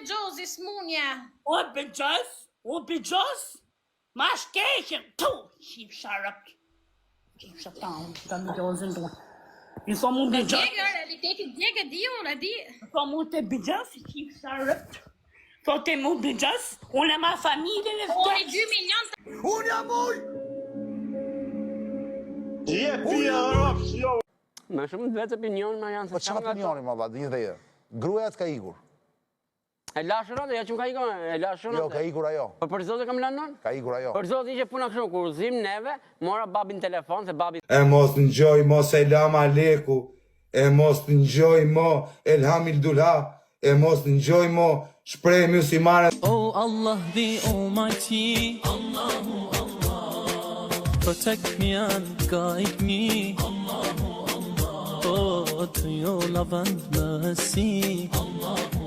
Begjozi, smunja. O Begjoz? Ma shkeqen, tu, qip sharap. Qip shatan, ka Begjozin tu. I thom unë Begjoz. Djegë, realiteti djegë, di unë, di. Thom unë të Begjoz, qip sharap. Thote mu Begjoz, unë e ma familjen e Ori 2 milion. Unë jam uj! Je pia rafsh, jo. Më shumë të vetë opinion ma janë. Po çfarë opinioni më valla, një dhe. Gruaja ka ikur. E lashëron, ja që më ka ikur, e lashëron. Jo, ka ikur ajo. Po për zotë kam lanon? Ka ikur ajo. Për zotë ishe puna kështu, kur zim neve, mora babin telefon, se babi... E mos në gjoj mo selam aleku, e mos në gjoj mo elhamil dulha, e mos në gjoj mo shprej muslimane. Oh Allah the Almighty, Allahu Allah, protect me and guide me, Allahu Allah, oh to your love and mercy, Allahu